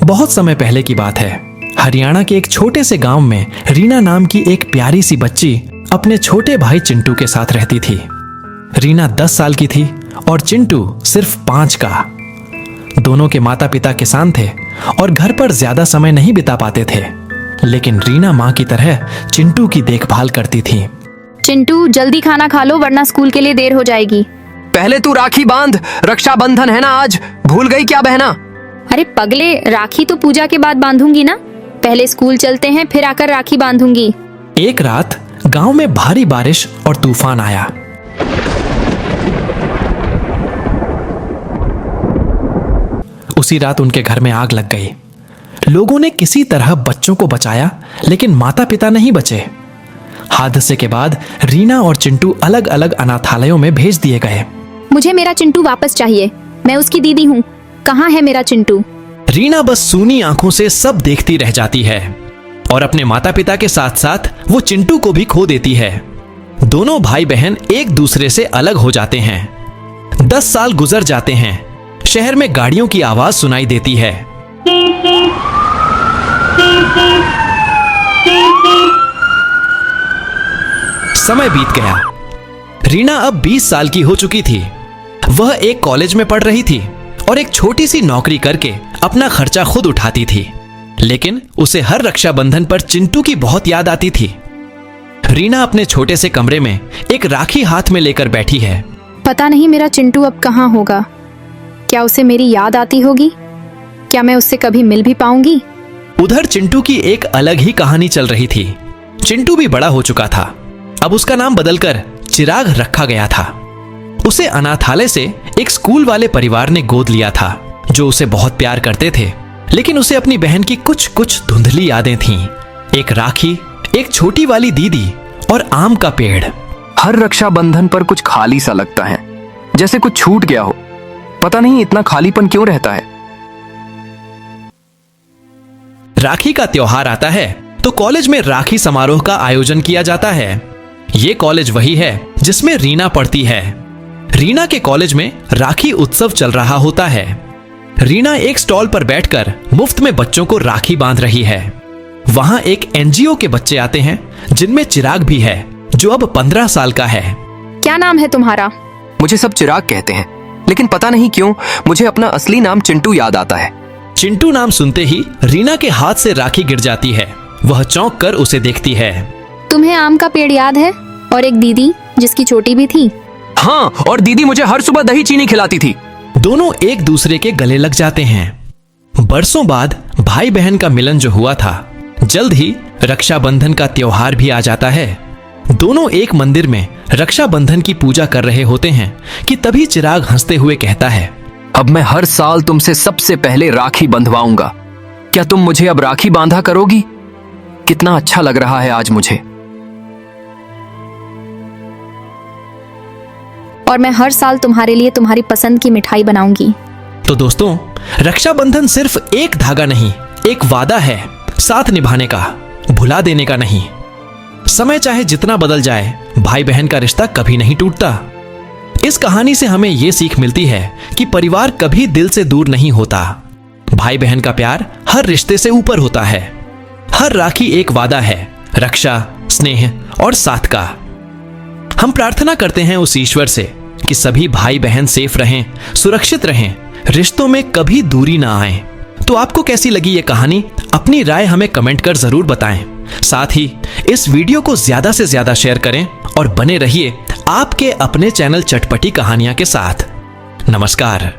बहुत समय पहले की बात है। हरियाणा के एक छोटे से गांव में रीना नाम की एक प्यारी सी बच्ची अपने छोटे भाई चिंटू के साथ रहती थी। रीना 10 साल की थी और चिंटू सिर्फ 5 का। दोनों के माता पिता किसान थे और घर पर ज्यादा समय नहीं बिता पाते थे, लेकिन रीना माँ की तरह चिंटू की देखभाल करती थी। चिंटू जल्दी खाना खा लो वरना स्कूल के लिए देर हो जाएगी। पहले तू राखी बांध, रक्षाबंधन है ना आज, भूल गई क्या बहना? अरे पगले, राखी तो पूजा के बाद बांधूंगी ना, पहले स्कूल चलते हैं फिर आकर राखी बांधूंगी। एक रात गांव में भारी बारिश और तूफान आया। उसी रात उनके घर में आग लग गई। लोगों ने किसी तरह बच्चों को बचाया, लेकिन माता पिता नहीं बचे। हादसे के बाद रीना और चिंटू अलग अलग अनाथालयों में भेज दिए गए। मुझे मेरा चिंटू वापस चाहिए, मैं उसकी दीदी हूँ, कहाँ है मेरा चिंटू? रीना बस सूनी आंखों से सब देखती रह जाती है और अपने माता पिता के साथ साथ वो चिंटू को भी खो देती है। दोनों भाई बहन एक दूसरे से अलग हो जाते हैं। 10 साल गुजर जाते हैं। शहर में गाड़ियों की आवाज सुनाई देती है। समय बीत गया। रीना अब 20 साल की हो चुकी थी। वह एक कॉलेज में पढ़ रही थी और एक छोटी सी नौकरी करके अपना खर्चा खुद उठाती थी, लेकिन उसे हर रक्षाबंधन पर चिंटू की बहुत याद आती थी। रीना अपने छोटे से कमरे में एक राखी हाथ में लेकर बैठी है। पता नहीं मेरा चिंटू अब कहाँ होगा। क्या उसे मेरी याद आती होगी? क्या मैं उससे कभी मिल भी पाऊंगी? उधर चिंटू की एक अलग ही कहानी चल रही थी। चिंटू भी बड़ा हो चुका था। अब उसका नाम बदलकर चिराग रखा गया था। उसे अनाथालय से एक स्कूल वाले परिवार ने गोद लिया था, जो उसे बहुत प्यार करते थे, लेकिन उसे अपनी बहन की कुछ कुछ धुंधली यादें थीं। एक राखी, एक छोटी वाली दीदी और आम का पेड़। हर रक्षाबंधन पर कुछ खाली सा लगता है, जैसे कुछ छूट गया हो। पता नहीं इतना खालीपन क्यों रहता है। राखी का त्योहार आता है तो कॉलेज में राखी समारोह का आयोजन किया जाता है। ये कॉलेज वही है जिसमें रीना पढ़ती है। रीना के कॉलेज में राखी उत्सव चल रहा होता है। रीना एक स्टॉल पर बैठकर मुफ्त में बच्चों को राखी बांध रही है। वहां एक एनजीओ के बच्चे आते हैं, जिनमें चिराग भी है, जो अब 15 साल का है। क्या नाम है तुम्हारा? मुझे सब चिराग कहते हैं, लेकिन पता नहीं क्यों मुझे अपना असली नाम चिंटू याद आता है। चिंटू नाम सुनते ही रीना के हाथ से राखी गिर जाती है। वह चौंक कर उसे देखती है। तुम्हें आम का पेड़ याद है? और एक दीदी जिसकी चोटी भी थी। हाँ, और दीदी मुझे हर सुबह दही चीनी खिलाती थी। दोनों एक दूसरे के गले लग जाते हैं। बरसों बाद भाई बहन का मिलन जो हुआ था, जल्द ही रक्षाबंधन का त्योहार भी आ जाता है। दोनों एक मंदिर में रक्षाबंधन की पूजा कर रहे होते हैं कि तभी चिराग हंसते हुए कहता है, अब मैं हर साल तुमसे सबसे पहले राखी बंधवाऊंगा। क्या तुम मुझे अब राखी बांधा करोगी? कितना अच्छा लग रहा है आज मुझे। और मैं हर साल तुम्हारे लिए तुम्हारी पसंद की मिठाई बनाऊंगी। तो दोस्तों, रक्षाबंधन सिर्फ एक धागा नहीं, एक वादा है, साथ निभाने का, भुला देने का नहीं। समय चाहे जितना बदल जाए, भाई बहन का रिश्ता कभी नहीं टूटता। इस कहानी से हमें यह सीख मिलती है कि परिवार कभी दिल से दूर नहीं होता। भाई बहन का प्यार हर रिश्ते से ऊपर होता है। हर राखी एक वादा है, रक्षा, स्नेह और साथ का। हम प्रार्थना करते हैं उस ईश्वर से कि सभी भाई बहन सेफ रहें, सुरक्षित रहें, रिश्तों में कभी दूरी ना आए। तो आपको कैसी लगी ये कहानी? अपनी राय हमें कमेंट कर जरूर बताएं। साथ ही इस वीडियो को ज्यादा से ज्यादा शेयर करें और बने रहिए आपके अपने चैनल चटपटी कहानियां के साथ। नमस्कार।